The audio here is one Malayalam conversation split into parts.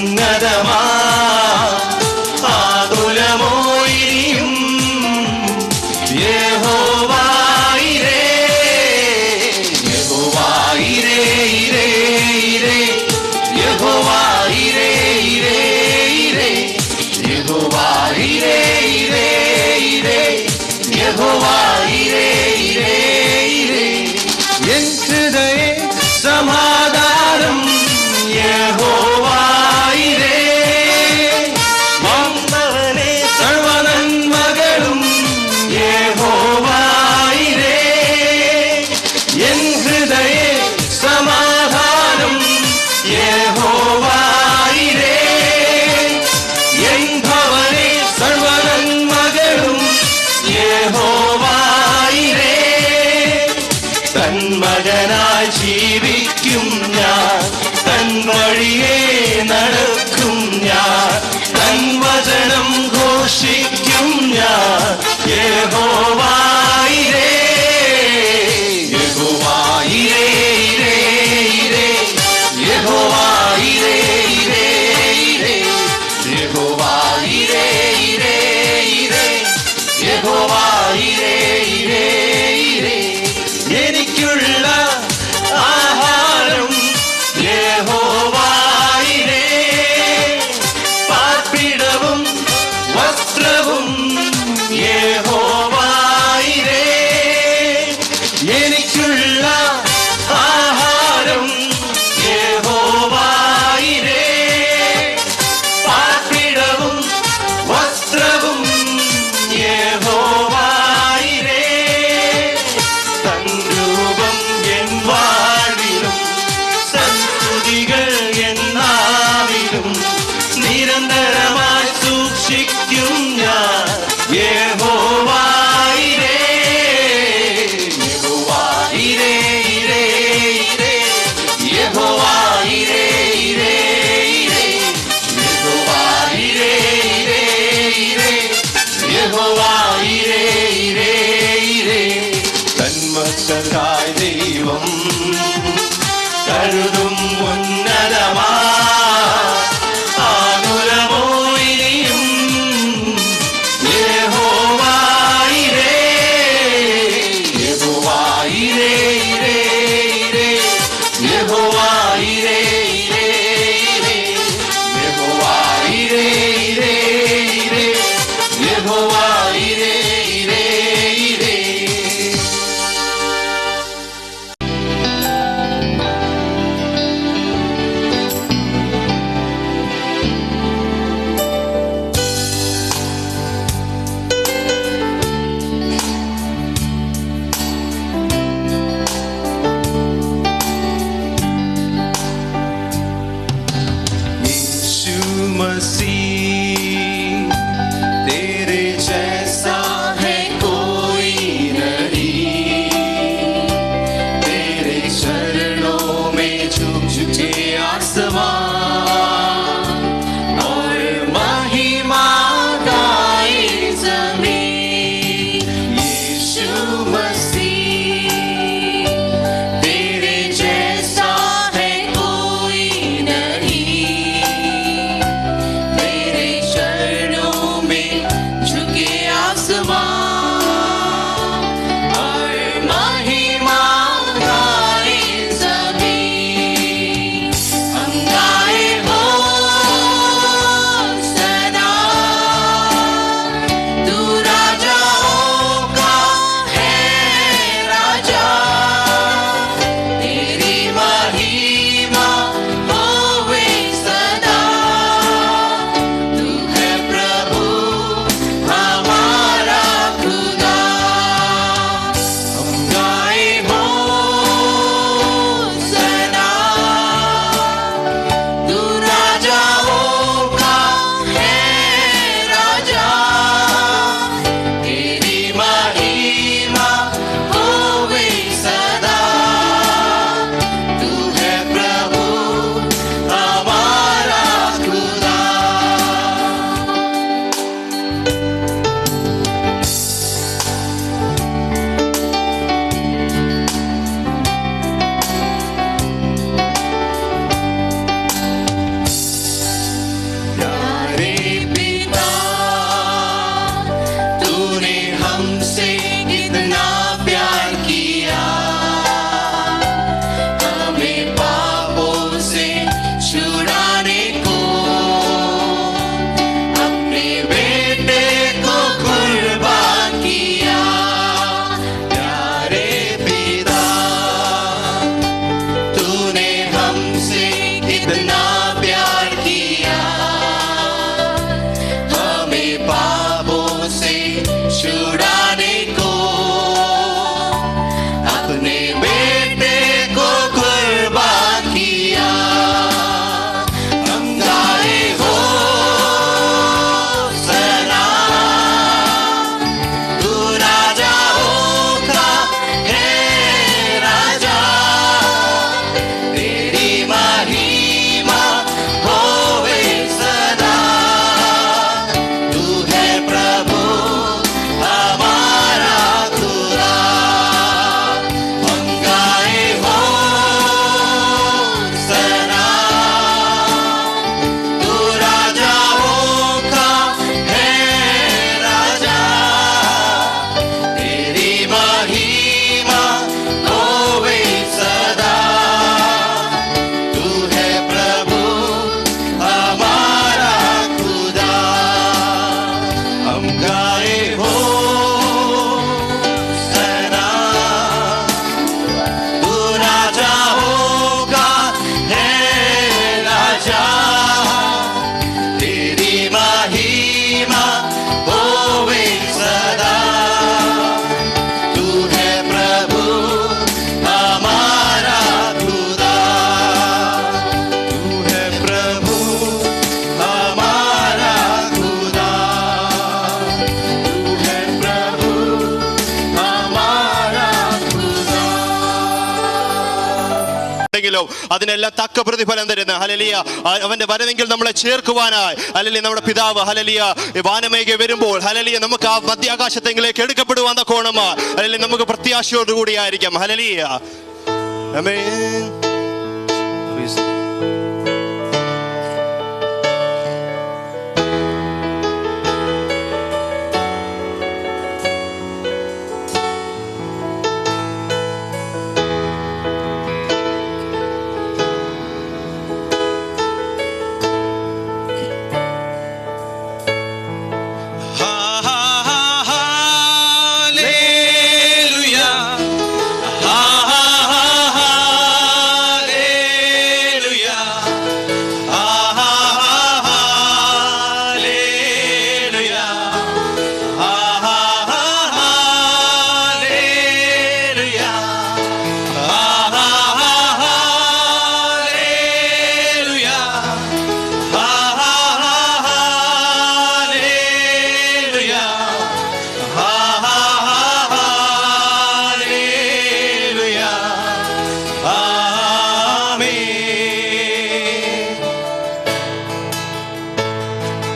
ഉന്നതമാ ആകുലമോ ഇനിയും യഹോവായിരേ യഹോവായിരേ ഇരേ ഇരേ യഹോവായിരേ ഇരേ ഇരേ യഹോവായിരേ ഇരേ ഇരേ യഹോവായിരേ ഇരേ ഇരേ എൻ ഹൃദയ സമാധാനം യഹോവായിരേ വന്നവനെ സർവനന്മകളും യഹോവായിരേ എൻ ഹൃദയ സമാധാനം യഹോവായിരേ എൻ ഭവനെ സർവനന്മകളും യഹോവായിരേ തൻ മകനായി ജീവിക്കും ഞാൻ തൻ വഴിയെ നടക്കും ഞാൻ തൻ വചനം ഘോഷിക്കും ഞാൻ യഹോവായിരേ യഹോവായിരേ ഇരേ ഇരേ യഹോവായിരേ ഇരേ ഇരേ യഹോവായിരേ ഇരേ ഇരേ യഹോവായിരേ ഇരേ ഇരേ എനിക്കുള്ള ആഹാരം യഹോവായിരേ പാർപ്പിടവും വസ്ത്രവും യഹോവായിരേ എനിക്കുള്ള ആഹാരം യഹോവായിരേ പാർപ്പിടവും വസ്ത്രവും യഹോവായിരേ തൻ രൂപം എൻ വാഴിലും സന്തുതികൾ എന്നാവിലും നിരന്തരമായി സൂക്ഷിക്കും ഞാൻ യഹോവായിരേ യഹോവായിരേ ഇരേ ഇരേ യഹോവായിരേ ഇരേ ഇരേ യഹോവായിരേ ഇരേ ഇരേ യഹോവായിരേ ഇരേ ഇരേ തന്മക്കൾക്കായി ദൈവം കരുതും ഉന്നതമാ ആകുലമോ ഇനിയും യഹോവായിരേ യഹോവായിരേ ഇരേ ഇരേ യഹോവായിരേ ഇരേ ഇരേ യഹോവായിരേ ഇരേ ഇരേ യഹോവായിരേ ഇരേ ഇരേ यीशु मसीह तेरे जैसा है कोई नहीं तेरे चरणों में झुक झुके आसमान और महिमा गाए ज़मीन यीशु मसीह तेरे जैसा है कोई नहीं ചെയ്തെങ്കിലും അതിനെല്ലാം തക്ക പ്രതിഫലം തരുന്ന ഹല്ലേലൂയ അവന്റെ വരവെങ്കിൽ നമ്മളെ ചേർക്കുവാനായി ഹല്ലേലൂയ നമ്മുടെ പിതാവ് ഹല്ലേലൂയ വാനമേഘം വരുമ്പോൾ ഹല്ലേലൂയ നമുക്ക് ആ മധ്യാകാശത്തെങ്കിലേക്ക് എടുക്കപ്പെടുവാൻ തക്കോണമാ ഹല്ലേലൂയ നമുക്ക് പ്രത്യാശയോടുകൂടി ആയിരിക്കാം. ഹല്ലേലൂയ ആമേൻ.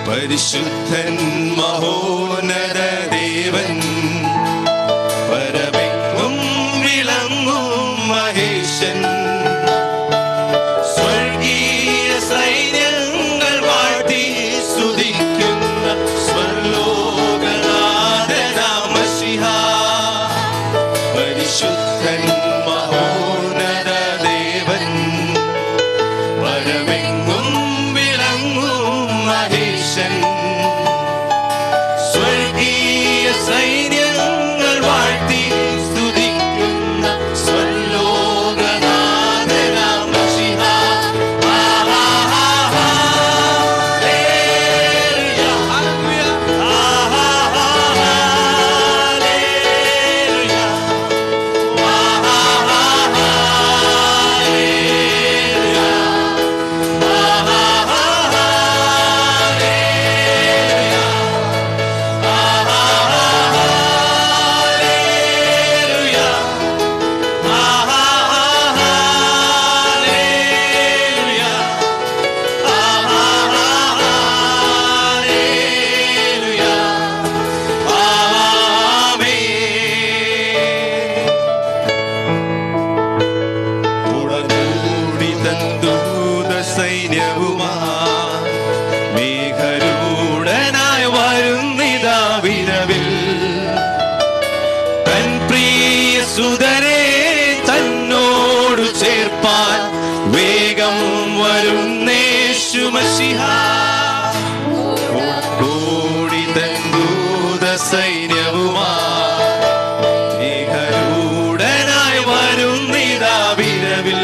പരിശുദ്ധൻ മഹോന്നത ദേവൻ പരമെങ്ങും വിളങ്ങും മഹേശൻ സ്വർഗീയ സൈന്യങ്ങൾ വാഴ്ത്തി സ്തുതിക്കുന്ന സ്വർലോകനാഥനാം മശിഹാ. പരിശുദ്ധൻ മഹോന്നത ദേവൻ പരമെങ്ങും വിളങ്ങും മഹേശൻ സ്വർഗീയ സൈന്യങ്ങൾ വാഴ്ത്തി സ്തുതിക്കുന്ന സ്വർലോകനാഥനാം മശിഹാ. മേഘരൂഢനായ വരുന്നിതാ വിരവിൽ തൻ പ്രിയ സുതരെ തന്നോടു ചേർപ്പാൻ വേഗം വരുന്നേശു മശിഹാ. കൂടി തൻ ദൂത സൈന്യവുമാ മേഘരൂഢനായ വരുന്നിതാ വിരവിൽ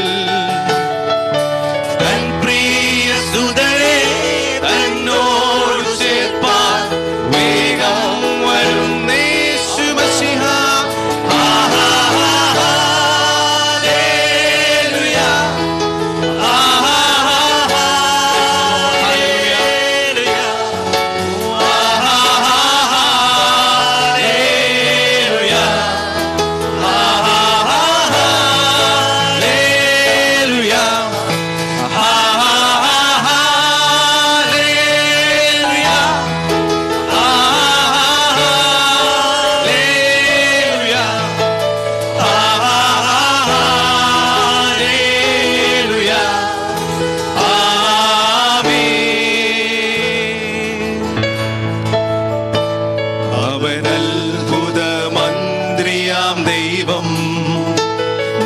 ദൈവം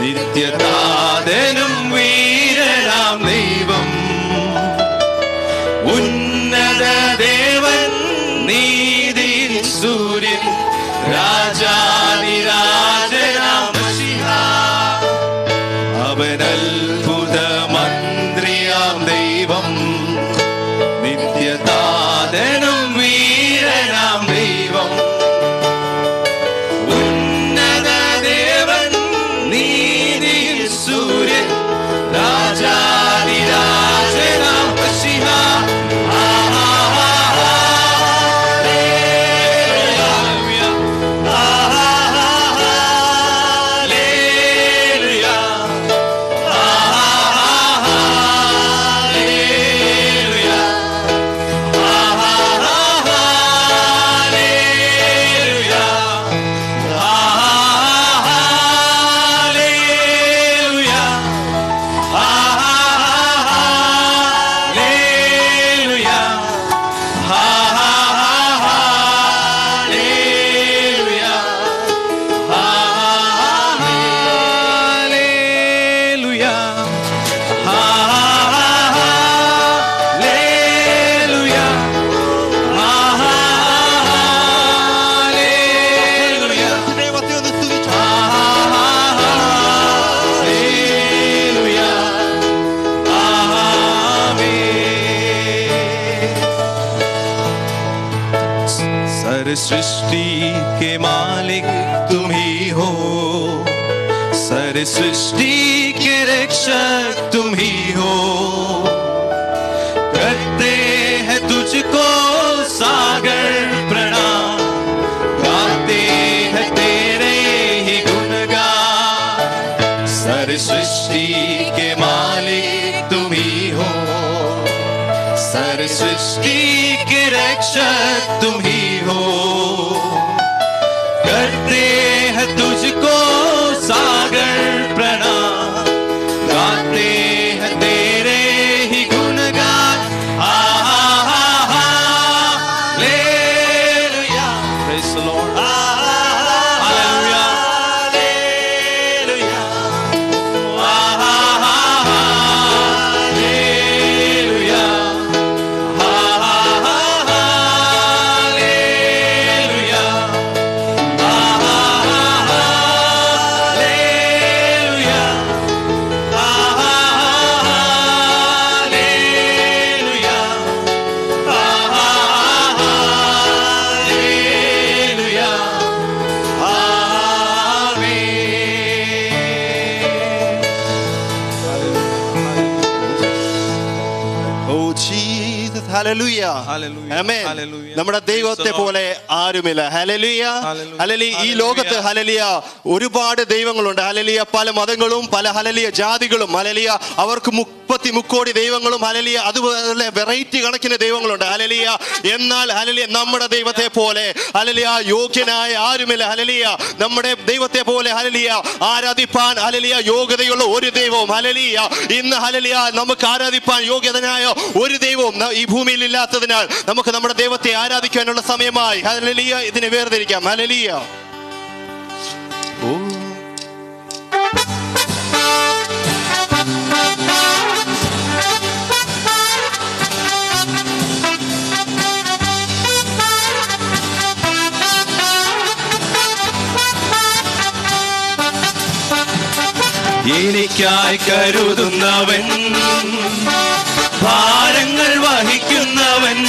നിത്യനാഥനും വീരനാം ദൈവം ഉന്നത ദേവൻ നീതിൻ സൂര്യൻ രാജാധിരാജനാം മശിഹാ. അവൻ അത്ഭുത മന്ത്രിയാം ദൈവം നിത്യനാഥനും വീരനാം ദൈവം സൂര്യൻ രാജാധിരാജനാം മശിഹാ. सारे सृष्टि के मालिक तुम ही हो, सारे सृष्टि के रक्षक तुम ही हो। करते हैं तुझको सागर प्रणाम, गाते हैं तेरे ही गुणगान। सारे सृष्टि के मालिक तुम ही हो, सारे सृष्टि के रक्षक तुम ही हो। करते हैं तुझको सागर प्रणाम, गाते हैं तेरे ही गुणगान। Hallelujah, praise the Lord, hallelujah, hallelujah, hallelujah, hallelujah, amen. നമ്മുടെ ദൈവത്തെ പോലെ ആരുമില്ല. Hallelujah, hallelujah. ഈ ലോകത്ത് ഹല്ലേലൂയ ഒരുപാട് ദൈവങ്ങളുണ്ട്. ഹല്ലേലൂയ, പല മതങ്ങളും പല ഹല്ലേലൂയ ജാതികളും. ഹല്ലേലൂയ, അവർക്ക് 30 കോടി ദൈവങ്ങളും ഹല്ലേലൂയ അതുപോലെ വെറൈറ്റി കണക്കിന് ദൈവങ്ങളുണ്ട്. ഹല്ലേലൂയ, എന്നാൽ ഹല്ലേലൂയ നമ്മുടെ ദൈവത്തെ പോലെ ഹല്ലേലൂയ യോഗ്യനായ ആരുമില്ല. ഹല്ലേലൂയ, നമ്മുടെ ദൈവത്തെ പോലെ ഹല്ലേലൂയ ആരാധിപ്പാൻ ഹല്ലേലൂയ യോഗ്യതയുള്ള ഒരു ദൈവവും ഹല്ലേലൂയ ഇന്ന് ഹല്ലേലൂയ നമുക്ക് ആരാധിപ്പാൻ യോഗ്യതനായ ഒരു ദൈവവും ഈ ഭൂമിയിൽ ഇല്ലാത്തതിനാൽ നമുക്ക് നമ്മുടെ ദൈവത്തെ ആരാധിക്കാനുള്ള സമയമായി. ഹല്ലേലൂയ, ഇതിനെ വേർതിരിക്കാം. ഹല്ലേലൂയ. എനിക്കായി കരുതുന്നവൻ, ഭാരങ്ങൾ വഹിക്കുന്നവൻ,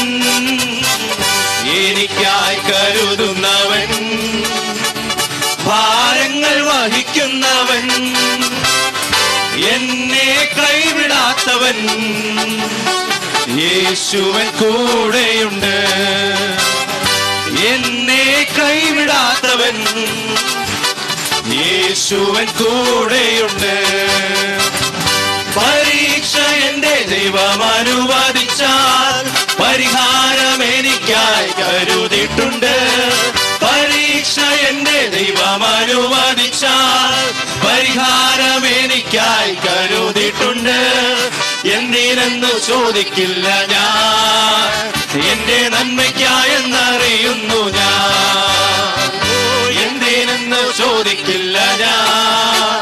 എനിക്കായി കരുതുന്നവൻ, ഭാരങ്ങൾ വഹിക്കുന്നവൻ, എന്നെ കൈവിടാത്തവൻ, യേശുവൻ കൂടെയുണ്ട്. എന്നെ കൈവിടാത്തവൻ, യേശുവൻ കൂടെയുണ്ട്. പരീക്ഷ എന്റെ ദൈവം അനുവദിച്ചാൽ പരിഹാരം എനിക്കായി കരുതിയിട്ടുണ്ട്. പരീക്ഷ എന്റെ ദൈവം അനുവദിച്ചാൽ പരിഹാരം എനിക്കായി കരുതിയിട്ടുണ്ട്. എന്തിനെന്ന് ചോദിക്കില്ല ഞാൻ, എന്റെ നന്മയ്ക്കായെന്നറിയുന്നു ഞാൻ. എന്തിനെന്ന് ചോദിക്കില്ല ഞാൻ,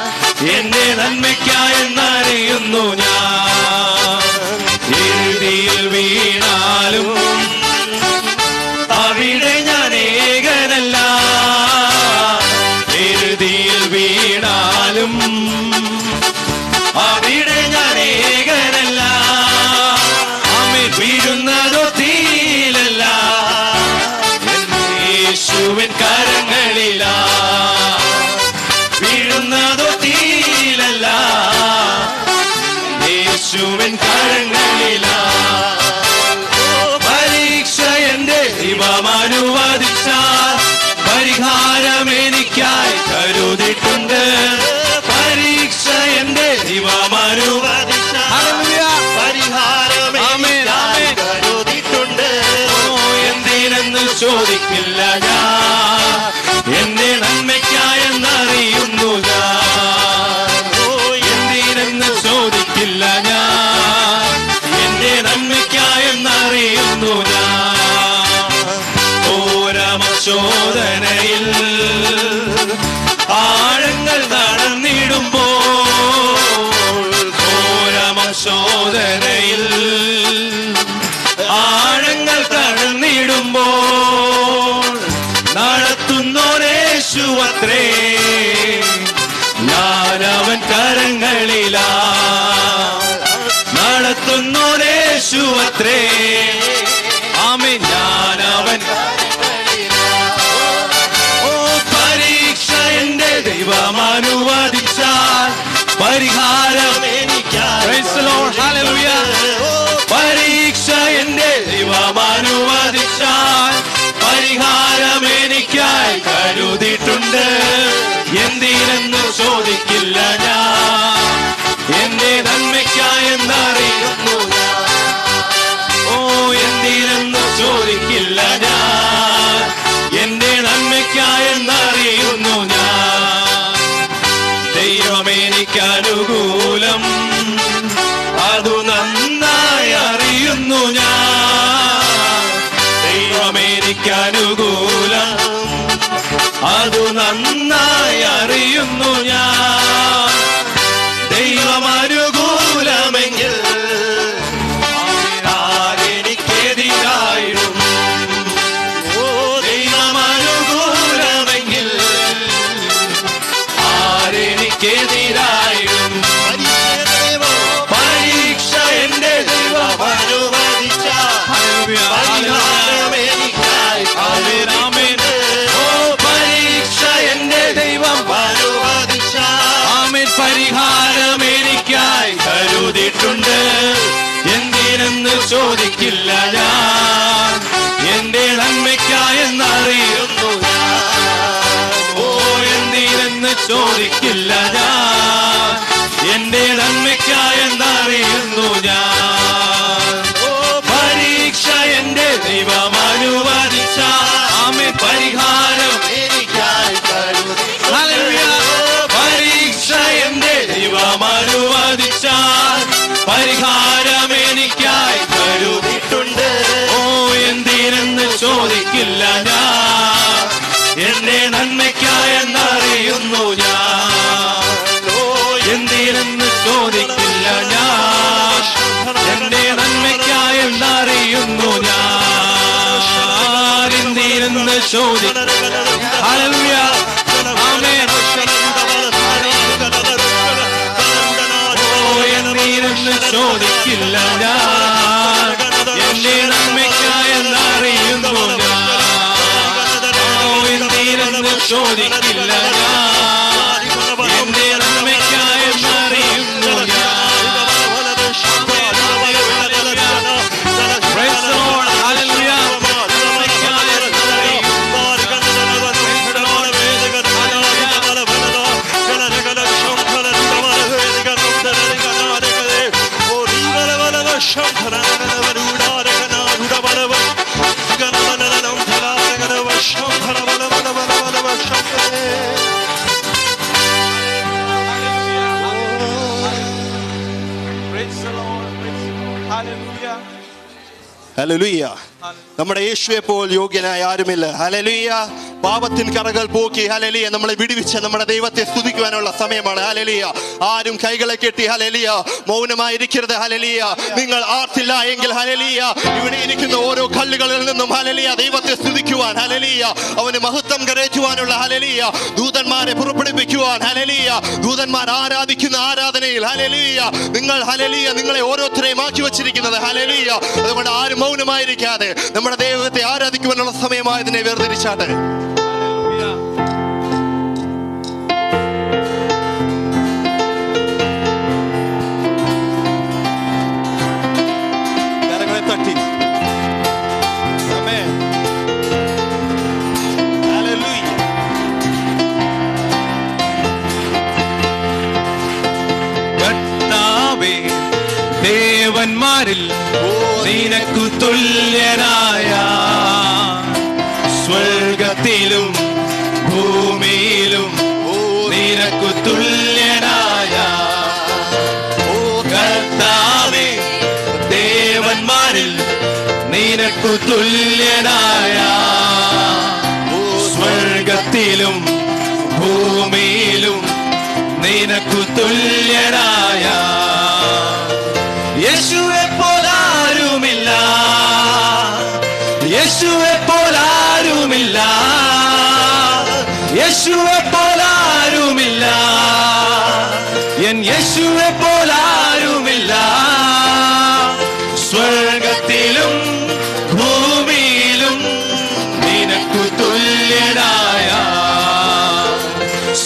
എന്റെ നന്മയ്ക്കായെന്നറിയുന്നു ഞാൻ. എഴുതിയിൽ വീണാലും അവിടെ ഞാൻ ഏകനല്ല. എഴുതിയിൽ വീണാലും അവിടെ ഞാൻ ഏകനല്ല. ആമേൻ. വീഴുന്നതോ തീയിലല്ല, യേശുവിൻ കരങ്ങളിലാ. വീഴുന്നതോ തീയിലല്ല, യേശുവിൻ കരങ്ങളിലാ. പരീക്ഷ എന്റെ ദൈവം അനുവദിച്ചാൽ പരിഹാരം എനിക്കായി കരുതിയിട്ടുണ്ട്. പരീക്ഷ എന്റെ ദൈവം അനുവദിച്ചാൽ പരിഹാരം എനിക്കായി കരുതിയിട്ടുണ്ട്. എന്തിനെന്ന് ചോദിക്കില്ല ഞാൻ, എന്റെ നന്മയ്ക്കായെന്നറിയുന്നു ഞാൻ. എന്തിനെന്ന് ചോദിക്കില്ല ഞാൻ, എന്റെ നന്മയ്ക്കായെന്നറിയുന്നു ഞാൻ. ഘോരമശോധനയിൽ ആഴങ്ങൾ നടന്നിടുമ്പോൾ, ഘോരമശോധനയിൽ ആഴങ്ങൾ കടന്നിടുമ്പോൾ നടത്തുന്നോരേശുവത്രേ, ഞാനവൻ കരങ്ങളിലാ. നടത്തുന്നോരേശുവത്രേ, ആമേൻ, ഞാനവൻ കരങ്ങളിലാ. ചോദിക്കില്ല ഞാൻ, എന്റെ നന്മയ്ക്കായെന്നറിയുന്നു ഞാൻ. ഓ എന്തിനെന്ന് ചോദിക്കില്ല ഞാൻ, എന്റെ നന്മയ്ക്കായെന്നറിയുന്നു ഞാൻ. ഓ പരീക്ഷ എന്റെ ദൈവം അനുവദിച്ച ആമേൻ പരിഹാരം എനിക്കായി കരുതി. പരീക്ഷ എന്റെ ദൈവം അനുവദിച്ചാൽ പരിഹാരം എനിക്കായി കരുതിയിട്ടുണ്ട്. ഓ എന്തിനെന്ന് ചോദിക്കില്ല ഞാൻ, എന്റെ നന്മയ്ക്കായെന്നറിയുന്നു ഞാൻ. ഓ എന്തിനെന്ന് ചോദിക്കില്ല ഞാൻ, എന്റെ നന്മയ്ക്കായെന്നറിയുന്നു ഞാൻ. എന്തിനെന്ന് ചോദിക്കില്ല. Hallelujah amen. എന്തിനെന്ന് ചോദിക്കില്ല ഞാൻ, എന്റെ നന്മയ്ക്കായെന്നറിയുന്നു ഞാൻ. എന്തിനെന്ന് ചോദിക്കില്ല ഞാൻ, എന്റെ നന്മയ്ക്കായെന്നറിയുന്നു ഞാൻ. Praise the Lord. Hallelujah. Hallelujah. നമ്മുടെ യേശുവെ പോൽ യോഗ്യനായ ആരുമില്ല. ഹല്ലേലൂയ. പാപത്തിൻ കറകൾ പോക്കി ഹല്ലേലൂയ നമ്മളെ വിടുവിച്ച നമ്മുടെ ദൈവത്തെ സ്തുതിക്കുവാനുള്ള സമയമാണ്. ഹല്ലേലൂയ. ആരും കൈകളെ കെട്ടി ഹല്ലേലൂയ മൗനമായിരിക്കരുത്. ഹല്ലേലൂയ. നിങ്ങൾ ആർത്തില്ല എങ്കിൽ ഹല്ലേലൂയ ഇവിടെ ഇരിക്കുന്ന ഓരോ കല്ലുകളിൽ നിന്നും ഹല്ലേലൂയ ദൈവത്തെ സ്തുതിക്കുവാൻ, ഹല്ലേലൂയ അവന് മഹത്വം കരേറ്റുവാനുള്ള ഹല്ലേലൂയ ദൂതന്മാരെ പുറപ്പെടുവിക്കുവാൻ, ഹല്ലേലൂയ ദൂതന്മാർ ആരാധിക്കുന്ന ആരാധനയിൽ ഹല്ലേലൂയ നിങ്ങൾ ഹല്ലേലൂയ നിങ്ങളെ ഓരോരുത്തരെയും ആക്കി വച്ചിരിക്കുന്നത്. ഹല്ലേലൂയ. അതുകൊണ്ട് ആരും മൗനമായിരിക്കാതെ നമ്മുടെ ദൈവത്തെ ആരാധിക്കുവാനുള്ള സമയമായതിനെ വേർതിരിച്ചാട്ടെ. കരങ്ങളെ തട്ടി ആമേൻ. ഹല്ലേലൂയ. കർത്താവേ ദേവന്മാരിൽ നിനക്കു തുല്യനായ സ്വർഗത്തിലും ഭൂമിയിലും നിനക്കു തുല്യനായ കർത്താവേ ദേവന്മാരിൽ നിനക്കു തുല്യനായ സ്വർഗത്തിലും ഭൂമിയിലും നിനക്കു തുല്യനായ യേശുവെ പോലാരുമില്ല, യേശുവെ പോലാരുമില്ല, യേശുവെ പോലാരുമില്ല, എൻ യേശുവെ പോലാരുമില്ല. സ്വർഗത്തിലും ഭൂമിയിലും നിനക്കു തുല്യനായ,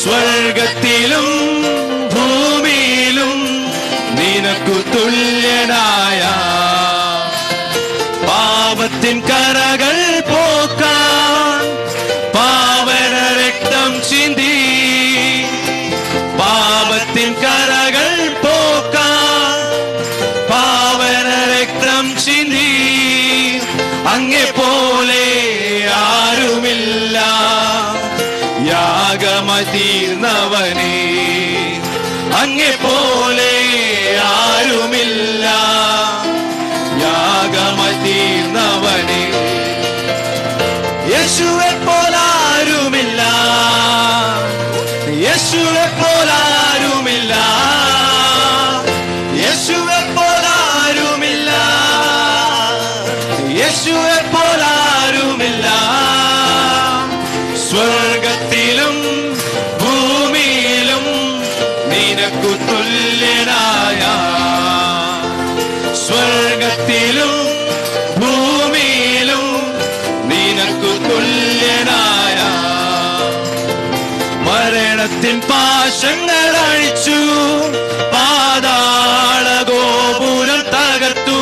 സ്വർഗത്തിലും ഭൂമിയിലും നിനക്കു തുല്യനായ പാപത്തിൻ കറകൾ പോക്കാൻ പാവന രക്തം ചിന്തി, പാപത്തിൻ കറകൾ പോക്കാൻ പാവന രക്തം ചിന്തി. അങ്ങേ പോലെ ആരുമില്ല യാഗമായി തീർന്നവനേ, അങ്ങേ പോലെ ആരുമില്ല യാഗമായി തീർന്നവനേ. യേശുവെ പോലാരുമില്ല, യേശുവെ പോലാരുമില്ല, യേശുവെ പോലാരുമില്ല, യേശുവെ പോലാരുമില്ല. സ്വർഗത്തിലും ഭൂമിയിലും നിനക്കു തുല്യനായ, സ്വർഗത്തിലും ഭൂമിയിലും നിനക്കു തുല്യനായ. മരണത്തിൻ പാശങ്ങൾ അഴിച്ചു പാതാള ഗോപുരം തകർത്തു,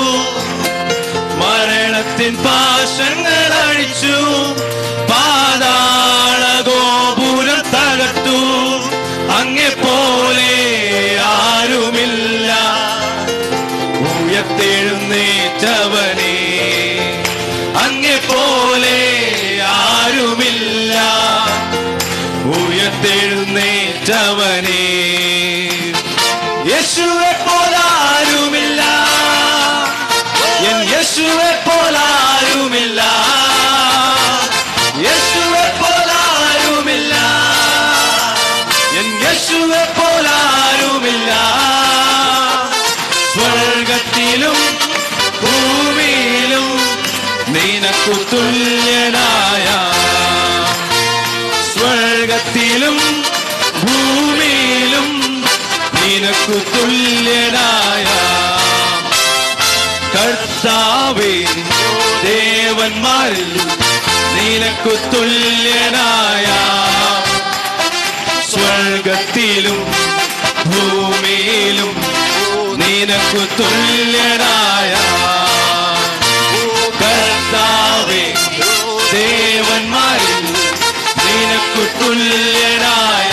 മരണത്തിൻ പാശങ്ങൾ അഴിച്ചു, പാതാള ഗോപുരം തകർത്തു. അങ്ങെപ്പോലെ ആരുമില്ല, ഉയർത്തെഴുന്നേറ്റവനേ. അങ്ങെപ്പോലെ ആരുമില്ല, ഉയർത്തെഴുന്നേറ്റവനേ. യേശുവെ പോലാരുമില്ല, എൻ യേശുവെ പോലാരുമില്ല, യേശുവെ പോലാരുമില്ല, എൻ യേശുവെ പോലാരുമില്ല. സ്വർഗത്തിലും ഭൂമിയിലും നിനക്കു തുല്യനായ, സ്വർഗത്തിലും ഭൂമിയിലും നിനക്കു തുല്യനായ കർത്താവേ, ദേവന്മാരിൽ നിനക്കു തുല്യനായ, സ്വർഗത്തിലും ഭൂമിയിലും നിനക്കു തുല്യനായ കർത്താവേ, ദേവന്മാരിൽ നിനക്കു തുല്യനായ.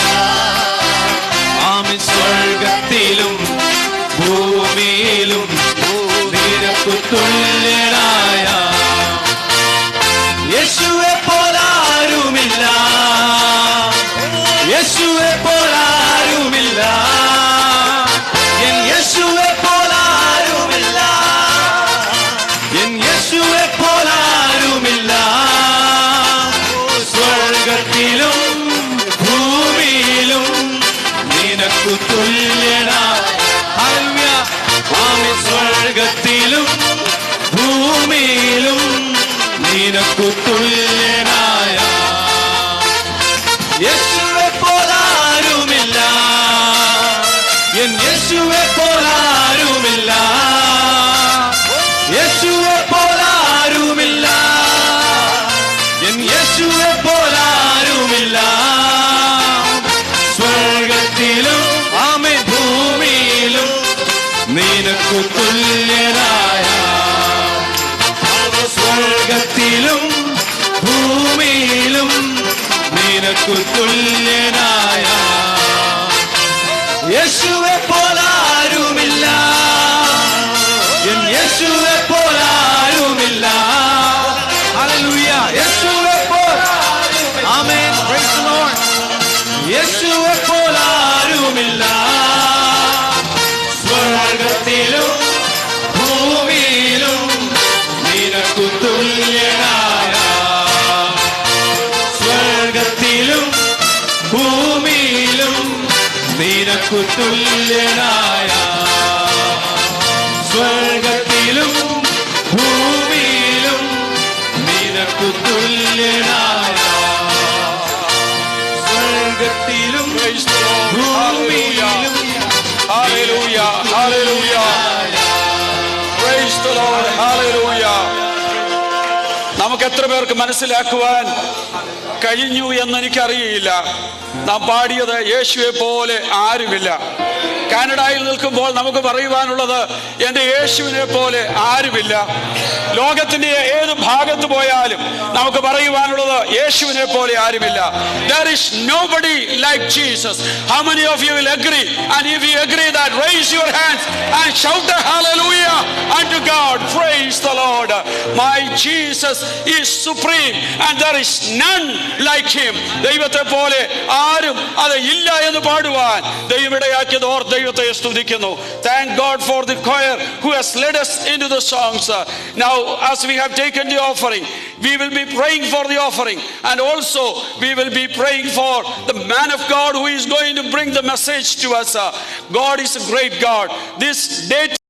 ആമേൻ. സ്വർഗത്തിലും ഭൂമിയിലും നിനക്കു തുല്യനായ, യേശുവെ പോലാരുമില്ല, യേശുവെ പോലാരുമില്ല, എൻ യേശുവെ പോലാരുമില്ല, എൻ യേശുവെ പോലാരുമില്ല. സ്വർഗത്തിലും ഭൂമിയിലും നിനക്കു തുല്യനായ. ഹല്ലേലൂയ. ആമേൻ. സ്വർഗത്തിലും ഭൂമിയിലും നിനക്കു തുല്യനായ, യേശുവെ പോലാരുമില്ല, എൻ യേശുവെ പോലാരുമില്ല, യേശുവെ പോലാരുമില്ല, എൻ യേശുവെ പോലാരുമില്ല. സ്വർഗത്തിലും ആമേൻ ഭൂമിയിലും നിനക്കു തുല്യനായ, സ്വർഗത്തിലും ഭൂമിയിലും നിനക്കു തുല്യനായ, യേശുവെ പോലാരുമില്ല, എൻ യേശുവെ പോലാരുമില്ല. ഹല്ലേലൂയ. യേശുവെ പോലാരുമില്ല. ആമേൻ. Praise the Lord. യേശുവെ പോലാരുമില്ല, സ്വർഗത്തിലും ഭൂമിയിലും നിനക്കു തുല്യനായ, സ്വർഗത്തിലും ഭൂമിയിലും നിനക്കു തുല്യനായ, സ്വർഗത്തിലും ഭൂമിയിലും നിനക്കു തുല്യനായ, സ്വർഗത്തിലും ഭൂമിയിലും. Hallelujah, hallelujah. Praise the Lord, hallelujah. നമുക്ക് എത്ര പേർക്ക് മനസ്സിലാക്കുവാൻ കഴിഞ്ഞു എന്ന് എനിക്കറിയില്ല. നാം പാടിയത് യേശുവെ പോലെ ആരുമില്ല. കാനഡയിൽ നിൽക്കുമ്പോൾ നമുക്ക് പറയുവാനുള്ളത് എൻ്റെ യേശുവിനെ പോലെ ആരുമില്ല. ലോകത്തിന്റെ ഏത് ഭാഗത്ത് പോയാലും നമുക്ക് പറയുവാനുള്ളത് യേശുവിനെ പോലെ ആരുമില്ല. There is nobody like Jesus. How many of you will agree? And if you agree that, raise your hands and shout a hallelujah unto God. Praise the Lord. My Jesus is supreme and there is none like him. ദൈവത്തെ പോലെ ആരും അത് ഇല്ല എന്ന് പാടുവാൻ ദൈവം ഇടയാക്കിയത് ഓർ ദൈവത്തെ സ്തുതിക്കുന്നു. Thank God for the choir who has led us into the songs. Now as we have taken the offering, we will be praying for the offering, and also we will be praying for the man of God who is going to bring the message to us. God is a great God. This day